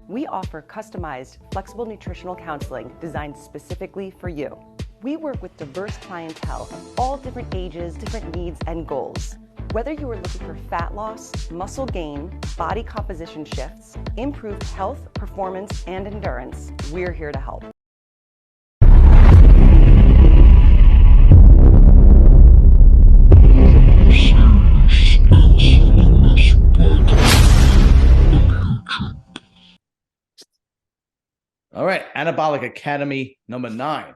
We offer customized, flexible nutritional counseling designed specifically for you. We work with diverse clientele of all different ages, different needs, and goals. Whether you are looking for fat loss, muscle gain, body composition shifts, improved health, performance, and endurance, we're here to help. All right, Anabolic Academy number 9.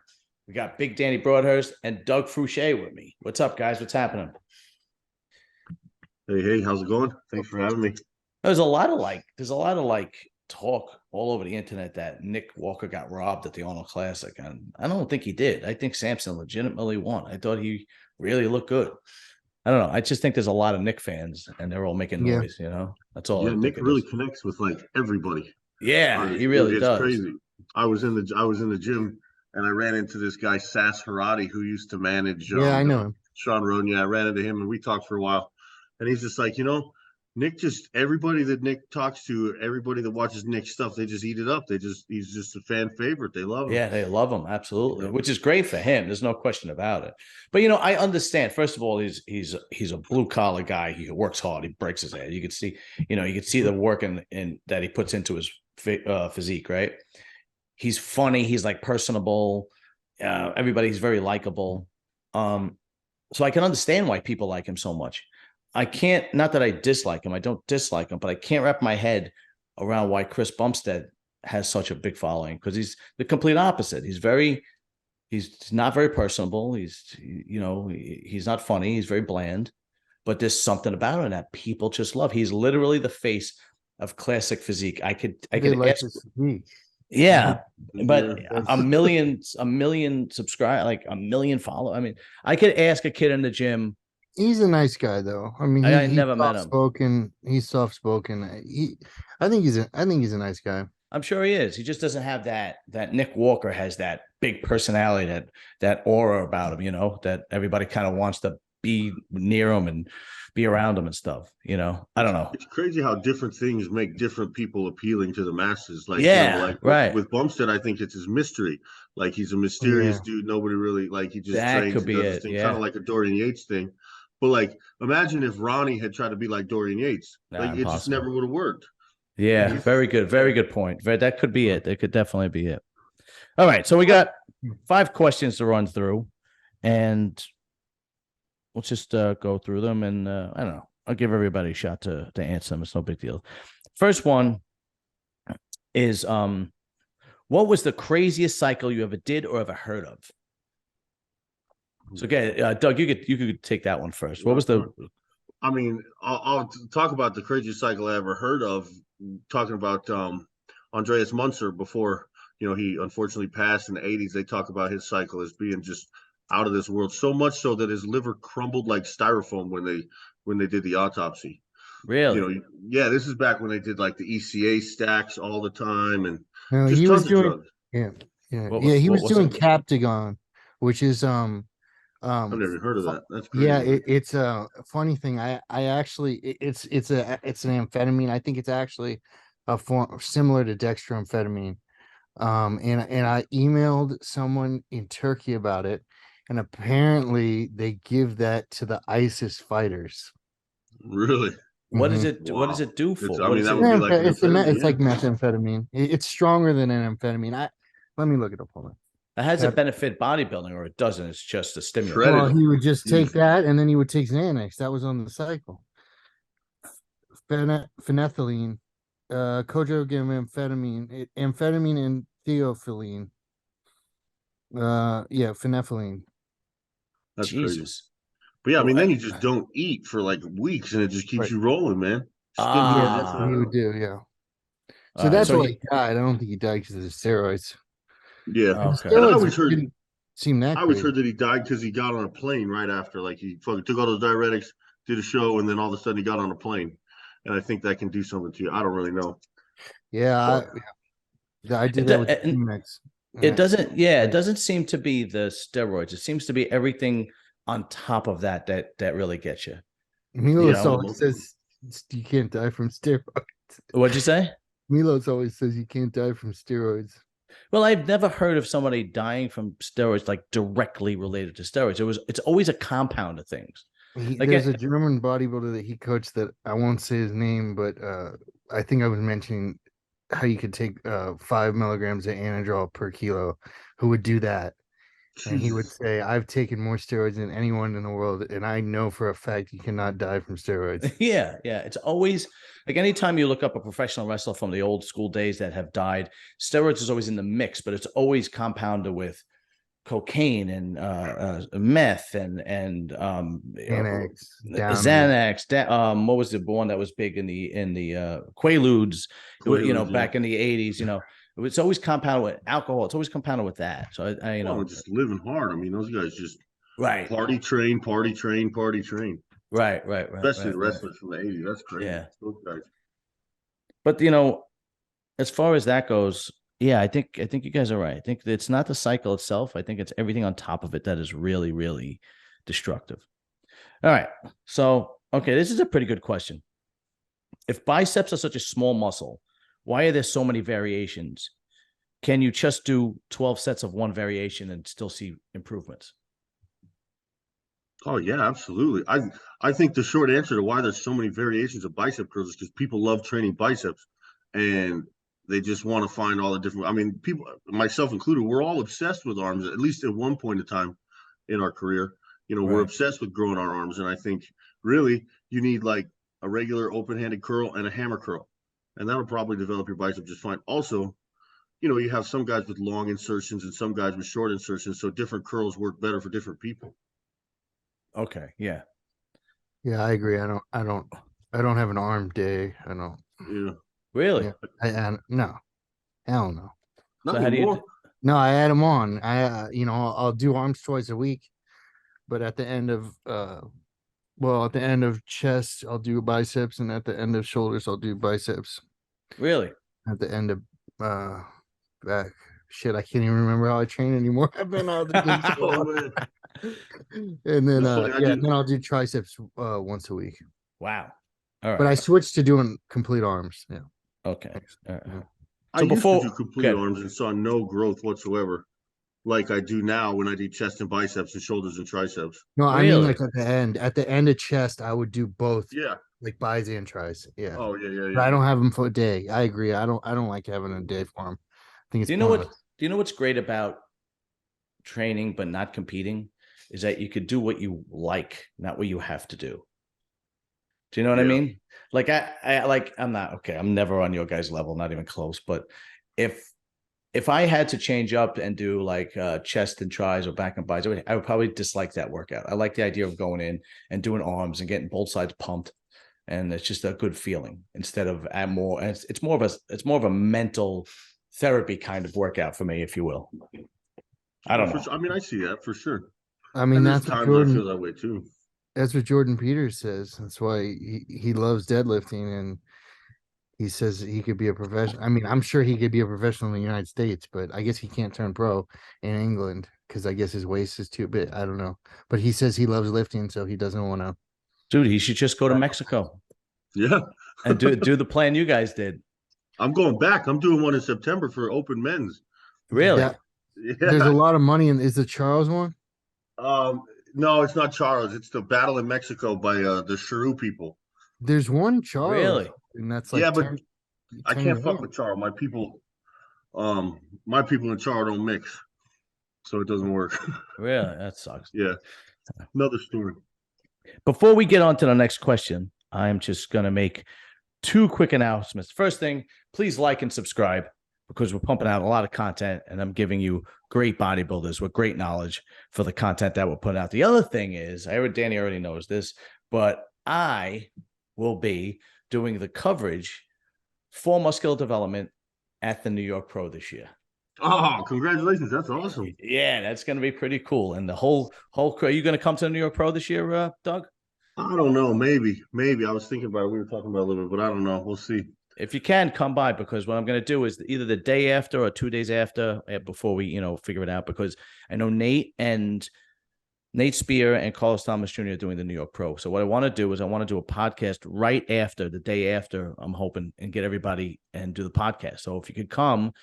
We got Big Danny Broadhurst and Doug Fruchey with me. What's up, guys? What's happening? Hey, how's it going? Thanks for having me. There's a lot of talk all over the internet that Nick Walker got robbed at the Arnold Classic, and I don't think he did. I think Samson legitimately won. I thought he really looked good. I don't know. I just think there's a lot of Nick fans, and they're all making noise. You know, that's all. Yeah, Nick really connects with like everybody. Yeah, he really does. It's crazy. I was in the gym and I ran into this guy Sas Harati who used to manage. I know him. Sean Roden. Yeah, I ran into him and we talked for a while. And he's just like, Nick everybody that Nick talks to, everybody that watches Nick's stuff, they just eat it up. He's just a fan favorite. They love him. Yeah, they love him. Absolutely. Which is great for him. There's no question about it. But, I understand. First of all, he's a blue collar guy. He works hard. He breaks his head. You can see, the work in that he puts into his physique, right? He's funny. He's like personable. Everybody's very likable. So I can understand why people like him so much. I can't, not that I dislike him. I don't dislike him, but I can't wrap my head around why Chris Bumstead has such a big following, because he's the complete opposite. He's not very personable. He's not funny. He's very bland, but there's something about him that people just love. He's literally the face of classic physique. I could like ask, yeah, but a million subscribe, like a million follow. I mean, I could ask a kid in the gym. He's a nice guy, though. I mean, I never met him. He's soft spoken. I think he's a nice guy. I'm sure he is. He just doesn't have that Nick Walker has, that big personality, that aura about him. That everybody kind of wants to be near him and be around him and stuff. I don't know. It's crazy how different things make different people appealing to the masses. Like, right. With Bumstead, I think it's his mystery. Like, he's a mysterious dude. Nobody really, he just trains. Could be it. Kind of like a Dorian Yates thing. But imagine if Ronnie had tried to be like Dorian Yates. It just never would have worked. Yeah, very good. Very good point. That could be it. That could definitely be it. All right. So we got 5 questions to run through, and let's just go through them. And I don't know. I'll give everybody a shot to answer them. It's no big deal. First one is, what was the craziest cycle you ever did or ever heard of? So, okay, Doug, you could take that one first. What was I'll talk about the craziest cycle I ever heard of. Talking about Andreas Munzer before he unfortunately passed in the 80s. They talk about his cycle as being just out of this world. So much so that his liver crumbled like styrofoam when they did the autopsy. Really? Yeah. This is back when they did like the ECA stacks all the time and he was doing drugs. He was doing Captagon, which is I've never heard of that. That's crazy. Yeah, it's a funny thing. I actually it's an amphetamine. I think it's actually a form similar to dextroamphetamine. And I emailed someone in Turkey about it, and apparently they give that to the ISIS fighters. Really? What is it? Wow. What does it do for? It's like methamphetamine. It's stronger than an amphetamine. Let me look it up. Hold on. Has it benefit bodybuilding, or it doesn't? It's just a stimulant. Well, he would just take that, and then he would take Xanax. That was on the cycle. Phenethylline, codogamine, amphetamine, and theophylline. Phenethylline. That's Jesus. Crazy. But yeah, then you just don't eat for like weeks, and it just keeps you rolling, man. That's what he would do. Yeah. So that's why he died. I don't think he died because of the steroids. Yeah, okay. I always heard that he died because he got on a plane right after. Like, he fucking took all those diuretics, did a show, and then all of a sudden he got on a plane. And I think that can do something to you. I don't really know. Yeah, I did that with T-Mex. It doesn't seem to be the steroids. It seems to be everything on top of that really gets you. Milos says you can't die from steroids. What'd you say? Milos always says you can't die from steroids. Well, I've never heard of somebody dying from steroids like directly related to steroids. It's always a compound of things. Like There's a German bodybuilder that he coached that I won't say his name, but I think I was mentioning how you could take 5 milligrams of Anadrol per kilo, who would do that. And he would Jesus. say, I've taken more steroids than anyone in the world, and I know for a fact you cannot die from steroids. Yeah. It's always like anytime you look up a professional wrestler from the old school days that have died, steroids is always in the mix, but it's always compounded with cocaine and meth and Xanax, Xanax. What was the one that was big in the Quaaludes? Back in the 80s. It's always compounded with alcohol. It's always compounded with that. So I just living hard. I mean, those guys just right party train. Right. Especially the wrestlers from the 80s. That's crazy. Yeah. Those guys. But as far as that goes, yeah, I think you guys are right. I think it's not the cycle itself. I think it's everything on top of it that is really, really destructive. All right. So, okay, this is a pretty good question. If biceps are such a small muscle, why are there so many variations? Can you just do 12 sets of one variation and still see improvements? Oh yeah, absolutely. I think the short answer to why there's so many variations of bicep curls is because people love training biceps, and they just want to find all the different. I mean, people, myself included, we're all obsessed with arms. At least at one point in time in our career, we're obsessed with growing our arms, and I think really you need like a regular open-handed curl and a hammer curl, and that'll probably develop your bicep just fine. Also, you have some guys with long insertions and some guys with short insertions, so different curls work better for different people. Okay. Yeah. Yeah, I agree. I don't have an arm day. I don't. Yeah. Really? Yeah, no. Hell no. So how do you? No, I add them on. I'll do arms twice a week, but at the end of chest, I'll do biceps, and at the end of shoulders, I'll do biceps. Really? At the end of back. Shit, I can't even remember how I train anymore. I've been out of the game so long. And then then I'll do triceps once a week. Wow. All right. But I switched to doing complete arms. Yeah. Okay. Yeah. So used to do complete arms and saw no growth whatsoever, like I do now when I do chest and biceps and shoulders and triceps. No, I mean like at the end of chest, I would do both. Yeah. Like bis and tris. Yeah. Oh yeah. But I don't have them for a day. I agree. I don't like having a day for them. I think it's. Do you know what's great about training but not competing is that you could do what you like, not what you have to do. Do you know what I mean? Like I'm not okay. I'm never on your guys' level, not even close. But if I had to change up and do like chest and tris or back and bis, I would probably dislike that workout. I like the idea of going in and doing arms and getting both sides pumped, and it's just a good feeling instead of it's more of a mental therapy kind of workout for me, if you will. I don't know. I mean, I see that for sure. I mean, that's times I feel that way too. That's what Jordan Peters says. That's why he loves deadlifting, and he says he could be a professional. I mean, I'm sure he could be a professional in the United States, but I guess he can't turn pro in England because I guess his waist is too big. I don't know. But he says he loves lifting, so he doesn't want to. Dude, he should just go to Mexico. Yeah. And do the plan you guys did. I'm going back. I'm doing one in September for open men's. Really? Yeah. There's a lot of money in. Is the Charles one? No, it's not Charles. It's the Battle in Mexico by the Cheru people. There's one Charles. Really? And that's like but I can't fuck with Charles. My people in Charles don't mix, so it doesn't work. Really? That sucks. Yeah. Another story. Before we get on to the next question, I'm just gonna make 2 quick announcements. First thing, please like and subscribe, because we're pumping out a lot of content and I'm giving you great bodybuilders with great knowledge for the content that we're putting out. The other thing is, Danny already knows this, but I will be doing the coverage for muscular development at the New York Pro this year. Oh, congratulations. That's awesome. Yeah, that's going to be pretty cool. And the whole crew, are you going to come to the New York Pro this year, Doug? I don't know. Maybe. I was thinking about it. We were talking about it a little bit, but I don't know. We'll see. If you can, come by, because what I'm going to do is either the day after or 2 days after, before we, figure it out, because I know Nate and Nate Spear and Carlos Thomas Jr. are doing the New York Pro. So what I want to do is I want to do a podcast right after, the day after, I'm hoping, and get everybody and do the podcast. So if you could come,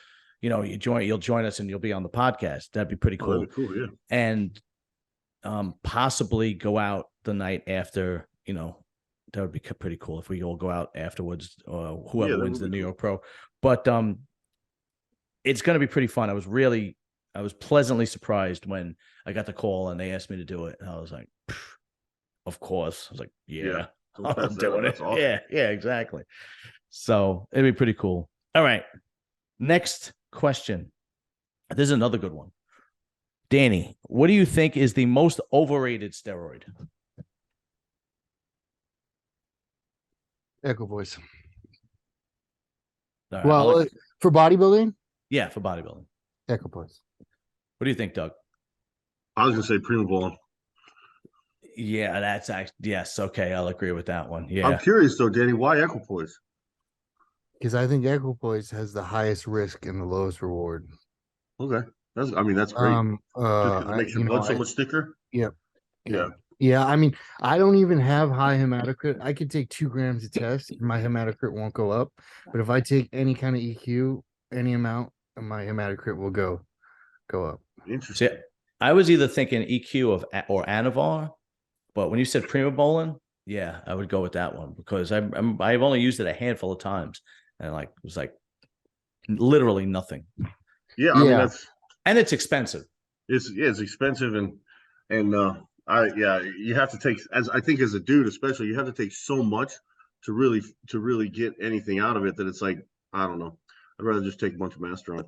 you'll join us and you'll be on the podcast. That'd be pretty cool. That'd be cool, yeah. And possibly go out the night after, that would be pretty cool if we all go out afterwards, or whoever wins the New York Pro. But it's going to be pretty fun. I was pleasantly surprised when I got the call and they asked me to do it. And I was like, of course. I was like, yeah. I'm doing it. Awesome. Yeah, exactly. So it'd be pretty cool. All right. Next question. This is another good one. Danny, what do you think is the most overrated steroid? Equipoise. Right, well, for bodybuilding? Yeah, for bodybuilding. Equipoise. What do you think, Doug? I was going to say Prima Bowling. Yeah, that's actually, yes. Okay, I'll agree with that one. Yeah. I'm curious though, Danny, why Equipoise? Because I think Equipoise has the highest risk and the lowest reward. Okay. That's great. Just 'cause it makes your blood so much thicker? Yep. Yeah. Yeah, I mean, I don't even have high hematocrit. I could take 2 grams of test, and my hematocrit won't go up. But if I take any kind of EQ, any amount, my hematocrit will go up. Interesting. See, I was either thinking EQ or Anavar, but when you said Prima Bowling, yeah, I would go with that one because I've only used it a handful of times, and it was like literally nothing. Yeah, I mean and it's expensive. It's expensive, and you have to take, as a dude especially, you have to take so much to really get anything out of it that it's like, I don't know. I'd rather just take a bunch of Masteron.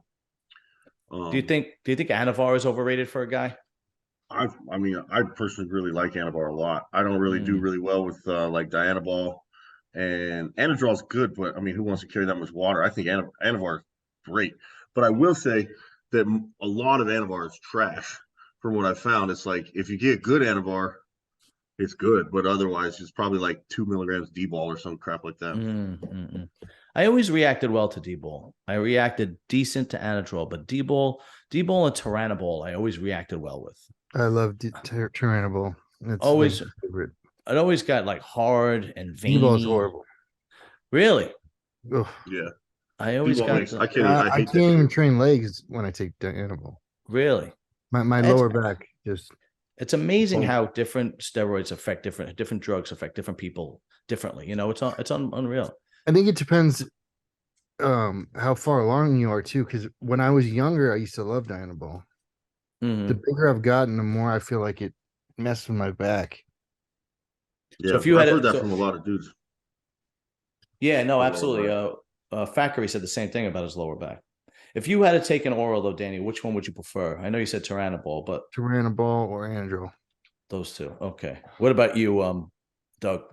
Do you think Anavar is overrated for a guy? I personally really like Anavar a lot. I don't really do really well with like Dianabol, and Anadrol is good, but I mean, who wants to carry that much water? I think Anavar is great, but I will say that a lot of Anavar is trash. From what I've found, it's like if you get good Anavar, it's good, but otherwise, it's probably like 2 milligrams D-ball or some crap like that. I always reacted well to D-ball. I reacted decent to Anadrol, but D-ball and Tyrannabol, I always reacted well with. I love Tyrannabol. It's always my favorite. It always got like hard and veiny. D-ball's horrible. Really? Ugh. Yeah. I always got. I can't even train legs when I take Dianabol. Really? My lower back just. It's amazing how different steroids affect different drugs affect different people differently. It's unreal. I think it depends how far along you are too, because when I was younger, I used to love Dianabol. The bigger I've gotten, the more I feel like it messed with my back. Yeah, so I've heard that from a lot of dudes. Yeah, no, absolutely. Fackery said the same thing about his lower back. If you had to take an oral, though, Danny, which one would you prefer? I know you said Tyrannabol, but Tyrannabol or Anadrol. Those two. Okay. What about you, Doug?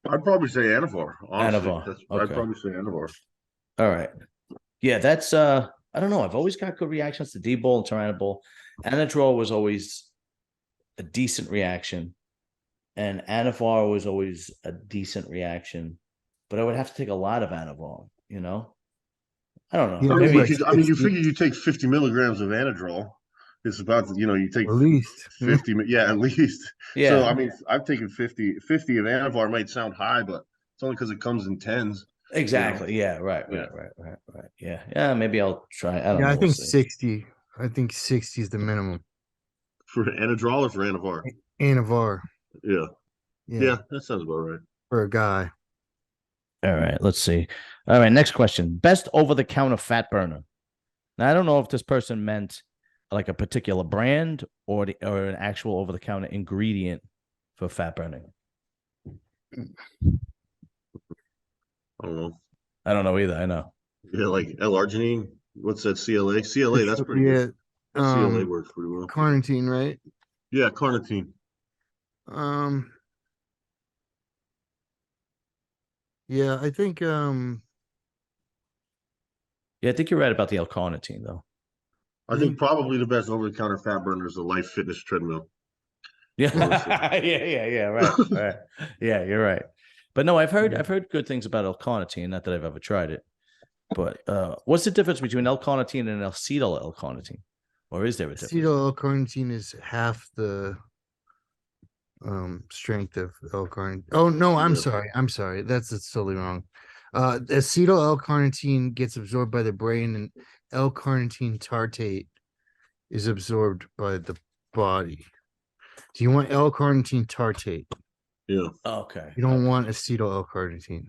I'd probably say Anavar. Honestly. Anavar. Okay. I'd probably say Anavar. All right. Yeah, that's I don't know. I've always got good reactions to D-ball and Tyrannabol. Anadrol was always a decent reaction, and Anavar was always a decent reaction. But I would have to take a lot of Anavar, I don't know. Yeah, you figure you take 50 milligrams of Anadrol. It's about, you take at least 50. Yeah, at least. Yeah. So, I mean, I've taken 50 of Anavar. Might sound high, but it's only because it comes in 10s. Exactly. Yeah. Right. Yeah. Yeah. Maybe I'll try. I don't know. I think 60. I think 60 is the minimum. For Anadrol or for Anavar? Anavar. Yeah, that sounds about right. For a guy. All right, let's see. All right, next question. Best over-the-counter fat burner. Now, I don't know if this person meant like a particular brand or an actual over-the-counter ingredient for fat burning. I don't know. I don't know either. I know. Yeah, like L-arginine. What's that? CLA? CLA, that's pretty good. CLA works pretty well. Carnitine, right? Yeah, carnitine. Yeah, I think Yeah, I think you're right about the L-carnitine, though. I think probably the best over-the-counter fat burner is the Life Fitness treadmill. Yeah. Yeah. Right. Yeah, you're right. But no, I've heard good things about L-carnitine. Not that I've ever tried it. But what's the difference between L-carnitine and acetyl L-carnitine? Or is there a difference? Acetyl L-carnitine is half the strength of L-carnitine. Oh no, I'm sorry. That's totally wrong. Acetyl L-carnitine gets absorbed by the brain, and L-carnitine tartrate is absorbed by the body. Do you want L-carnitine tartrate? Yeah. Okay. You don't want acetyl L-carnitine.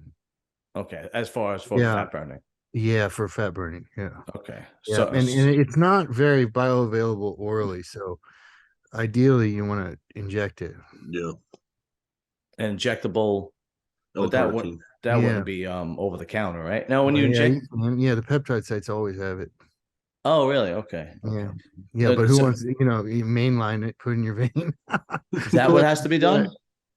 Okay. As far as for fat burning. Yeah, for fat burning. Yeah. Okay. Yeah, So and it's not very bioavailable orally, so ideally you want to inject it. Yeah. injectable, but that wouldn't be over the counter, right? Now when you inject, the peptide sites always have it. Oh, really? Okay. Yeah, but who wants to, you mainline it, put in your vein? Is that what has to be done?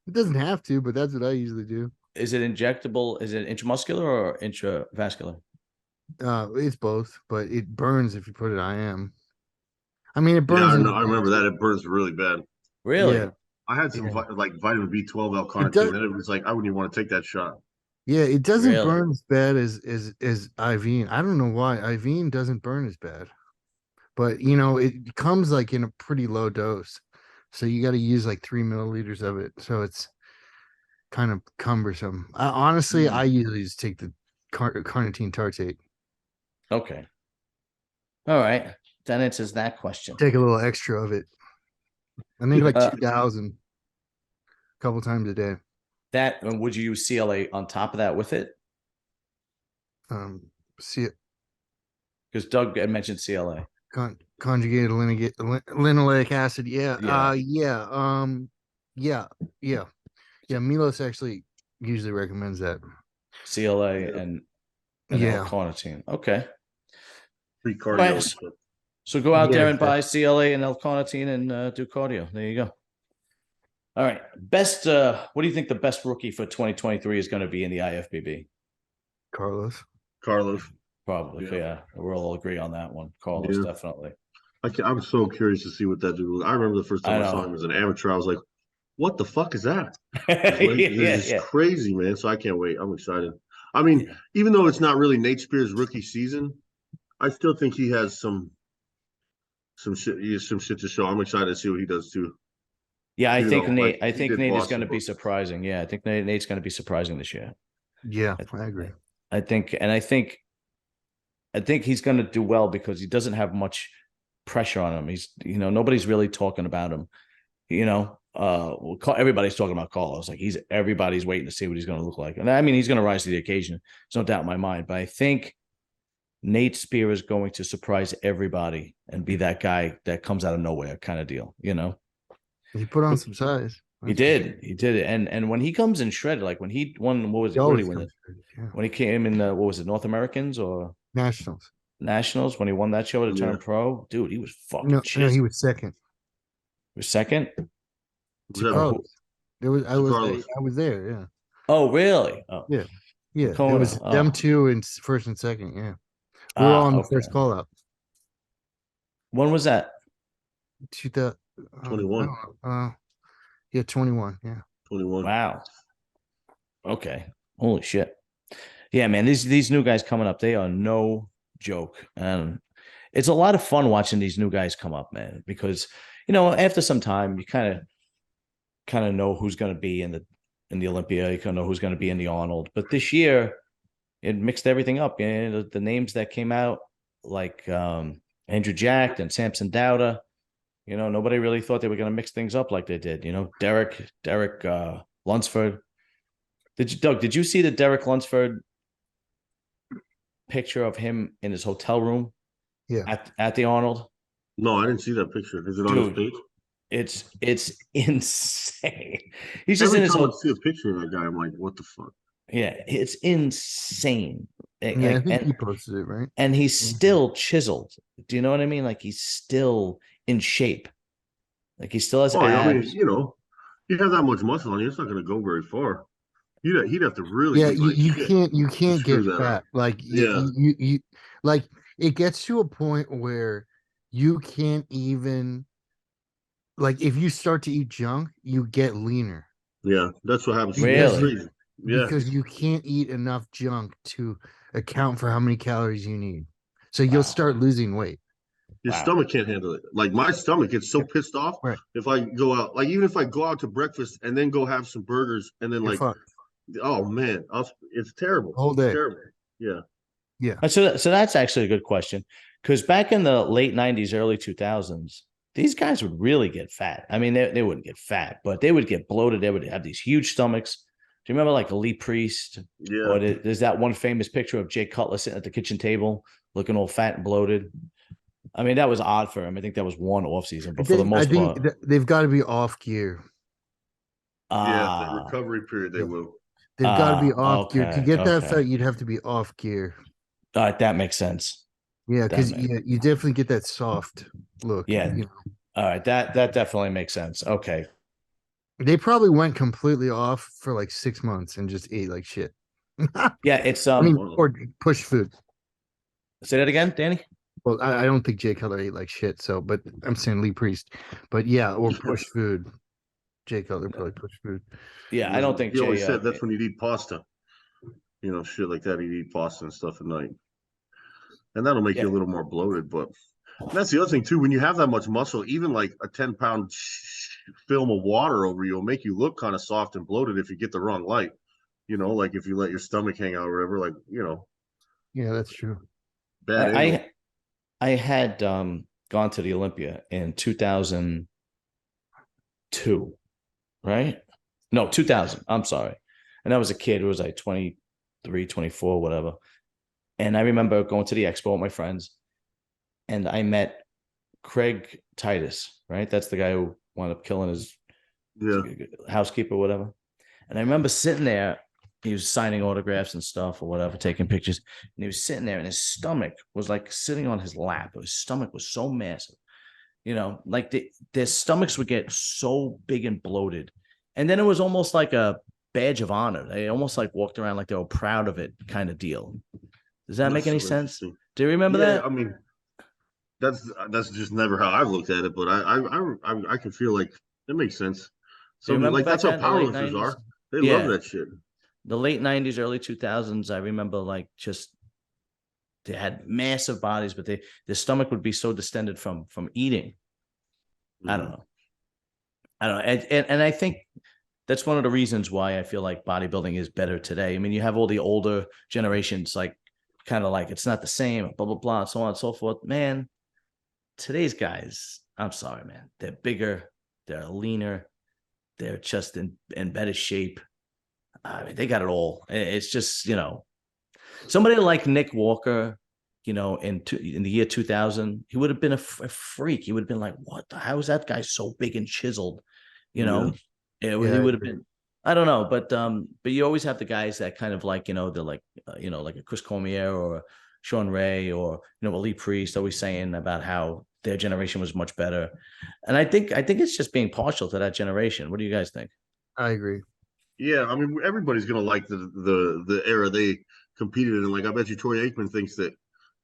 It doesn't have to, but that's what I usually do. Is it injectable? Is it intramuscular or intravascular? It's both, but it burns if you put it IM. I mean, it burns. Yeah, I remember that. It burns really bad. Really? Yeah. I had some like vitamin B12 L-carnitine, and it was like I wouldn't even want to take that shot. Yeah, it doesn't burn as bad as Ivine. I don't know why Ivine doesn't burn as bad, but it comes like in a pretty low dose, so you got to use like 3 milliliters of it. So it's kind of cumbersome. I usually just take the carnitine tartrate. Okay. All right. That answers that question. Take a little extra of it. I think like 2,000 a couple times a day. That, and would you use CLA on top of that with it? See it because Doug had mentioned CLA. Conjugated linoleic acid. Yeah. Milos actually usually recommends that. CLA and L-carnitine. Okay. Free cardio. Right. So go out there and buy CLA and L-carnitine and do cardio. There you go. All right. Best. What do you think the best rookie for 2023 is going to be in the IFBB? Carlos. Probably. Yeah. We'll all agree on that one. Carlos, definitely. I'm so curious to see what that dude was. I remember the first time I saw him as an amateur. I was like, "What the fuck is that?" It's crazy, man. So I can't wait. I'm excited. I mean, even though it's not really Nate Spears' rookie season, I still think he has some shit to show. I'm excited to see what he does too. Yeah, I think Nate is going to be surprising. Yeah, I think Nate's going to be surprising this year. Yeah, I agree. I think he's going to do well because he doesn't have much pressure on him. He's, nobody's really talking about him. Everybody's talking about Carlos. Like everybody's waiting to see what he's going to look like. And I mean, he's going to rise to the occasion. There's no doubt in my mind. But I think Nate Spears is going to surprise everybody and be that guy that comes out of nowhere kind of deal. He put on some size. He did. And when he comes in shredded, like when he won, what was it? When he came in, what was it? North Americans or Nationals? When he won that show to turn pro, dude, he was fucking. No, he was second. He was second. I was there. Yeah. Oh, really? Oh. Yeah. It was them two in first and second. Yeah, we were on the first call out. When was that? 2021. 21. Yeah. 21. Wow. Okay. Holy shit. Yeah, man. These new guys coming up, they are no joke. And it's a lot of fun watching these new guys come up, man, because after some time you kind of know who's going to be in the Olympia, you kind of know who's going to be in the Arnold. But this year it mixed everything up. The names that came out, like Andrew Jack and Samson Dowda, nobody really thought they were going to mix things up like they did. Derek Lunsford. Did you see the Derek Lunsford picture of him in his hotel room? Yeah. At the Arnold? No, I didn't see that picture. Is it on his page? It's insane. He's just Every in his time I see a picture of that guy, I'm like, what the fuck? Yeah, it's insane. Yeah, I think he posted it, right? And he's still chiseled. Do you know what I mean? Like he's still in shape. Like he still has abs. I mean, you have that much muscle on you, it's not going to go very far. He'd have to really. Yeah, you can't get fat. Like you like it gets to a point where you can't even, like, if you start to eat junk, you get leaner. Yeah, that's what happens. Really? Yeah. Because you can't eat enough junk to account for how many calories you need. So you'll start losing weight. Your Wow. stomach can't handle it. Like my stomach gets so pissed off Right. if I go out. Like even if I go out to breakfast and then go have some burgers and then You're like, fucked. oh man, it's terrible. Whole It's day. terrible. Yeah. Yeah. So that's actually a good question, because back in the late 90s, early 2000s, these guys would really get fat. I mean, they wouldn't get fat, but they would get bloated. They would have these huge stomachs. Do you remember like Lee Priest? Yeah. Or there's that one famous picture of Jay Cutler sitting at the kitchen table looking all fat and bloated. I mean, that was odd for him. I think that was one off season, but for the most part, they've got to be off gear. Yeah, the recovery period they will. They've got to be off gear. To get that okay. fat, you'd have to be off gear. All right, that makes sense. Yeah, because you definitely get that soft look. Yeah. You know? All right, that definitely makes sense. Okay. They probably went completely off for like 6 months and just ate like shit. Yeah, it's I mean, or push food. Say that again, Danny. Well, I don't think Jay Cutler ate like shit. So, but I'm saying Lee Priest. But yeah, or push food. Jay Cutler probably push food. Yeah, I don't think he Jay. always said that's when you'd eat pasta. You know, shit like that. He'd eat pasta and stuff at night, and that'll make you a little more bloated. But that's the other thing too. When you have that much muscle, even like a 10-pound film of water over you will make you look kind of soft and bloated if you get the wrong light. You know, like if you let your stomach hang out or whatever. Like Yeah, that's true. Bad. I had gone to the Olympia in 2002, right? No, 2000. I'm sorry. And I was a kid. It was like 23, 24, whatever. And I remember going to the expo with my friends, and I met Craig Titus, right? That's the guy who wound up killing his housekeeper or whatever. And I remember sitting there. He was signing autographs and stuff or whatever, taking pictures. And he was sitting there and his stomach was like sitting on his lap. His stomach was so massive. You know, like their stomachs would get so big and bloated. And then it was almost like a badge of honor. They almost like walked around like they were proud of it kind of deal. Does that make any sense? Do you remember that? I mean, that's just never how I've looked at it, but I can feel like it makes sense. So like that's how powerlifters are. They love that shit. The late 90s, early 2000s, I remember like just they had massive bodies, but their stomach would be so distended from eating. I don't know. And I think that's one of the reasons why I feel like bodybuilding is better today. I mean, you have all the older generations, like kind of like it's not the same, blah, blah, blah, and so on and so forth. Man, today's guys, I'm sorry, man. They're bigger, they're leaner, they're just in better shape. I mean, they got it all. It's just, somebody like Nick Walker, in the year 2000, he would have been a freak. He would have been like, what? How is that guy so big and chiseled? He would have been, I don't know. But you always have the guys that kind of like, they're like, like a Chris Cormier or Sean Ray or, a Lee Priest always saying about how their generation was much better. And I think it's just being partial to that generation. What do you guys think? I agree. Yeah, I mean, everybody's gonna like the era they competed in. Like, I bet you Troy Aikman thinks that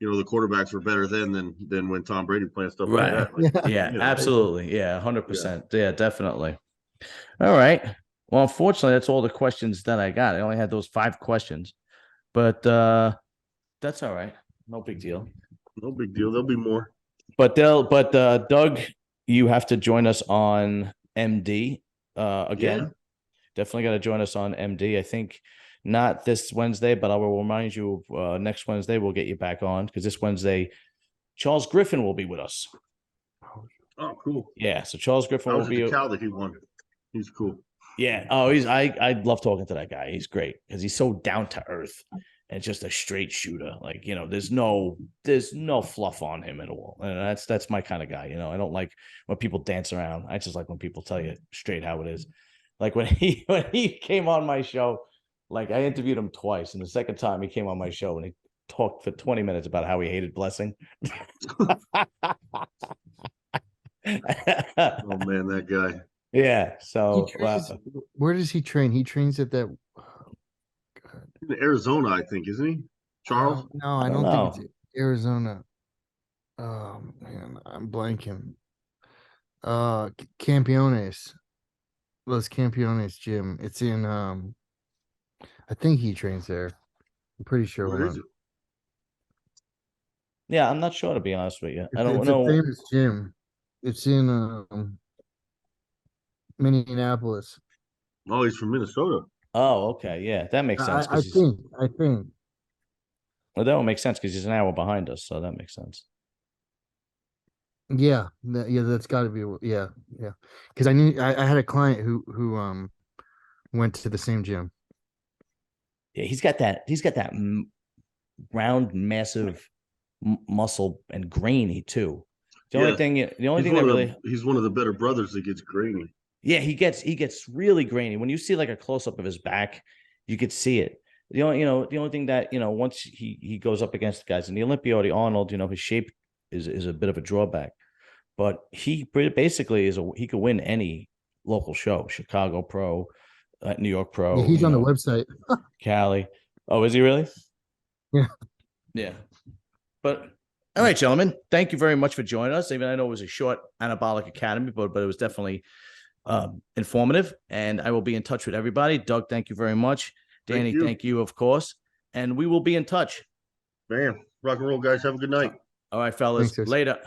the quarterbacks were better then than when Tom Brady playing stuff like that. Like, yeah, absolutely. Yeah, 100%. Yeah, definitely. All right. Well, unfortunately, that's all the questions that I got. I only had those 5 questions, but that's all right. No big deal. No big deal. There'll be more. But Doug, you have to join us on MD again. Yeah. Definitely got to join us on MD. I think not this Wednesday, but I will remind you next Wednesday we'll get you back on, because this Wednesday Charles Griffin will be with us. Oh, cool. Yeah, so Charles Griffin will be. The cow that he won. He's cool. Yeah. Oh, I love talking to that guy. He's great because he's so down to earth and just a straight shooter. Like, there's no fluff on him at all. And that's my kind of guy. I don't like when people dance around. I just like when people tell you straight how it is. Like when he came on my show, like I interviewed him twice, and the second time he came on my show and he talked for 20 minutes about how he hated blessing. Oh man, that guy. Yeah. So where does he train? He trains at that in Arizona, I think, isn't he? Charles? No, I don't think it's Arizona. Oh man, I'm blanking. Campeones. Los Campeones gym. It's in I think he trains there. I'm pretty sure. Where is it? Yeah, I'm not sure, to be honest with you. I It's, don't it's a know. famous gym. It's in Minneapolis. Oh, he's from Minnesota. Oh, okay, yeah, that makes sense I because he's. think. I think. Well, that would make sense because he's an hour behind us, so that makes sense. Yeah, yeah, that's got to be. Yeah, yeah. Because I had a client who went to the same gym. Yeah, he's got that. He's got that round, massive muscle and grainy too. The only Yes, thing, the only he's thing that one of really, he's one of the better brothers that gets grainy. yeah, he gets really grainy. When you see like a close up of his back, you could see it. The only thing that once he goes up against the guys in the Olympia or the Arnold, his shape is a bit of a drawback. But he basically he could win any local show, Chicago Pro, New York Yeah, Pro, he's on the website. Cali. Oh, is he really? Yeah. Yeah. But all right, gentlemen, thank you very much for joining us. Even I know it was a short Anabolic Academy, but it was definitely informative. And I will be in touch with everybody. Doug, thank you very much. Danny, thank you, of course. And we will be in touch. Man, rock and roll, guys. Have a good night. All right, fellas. Thanks, guys. Later.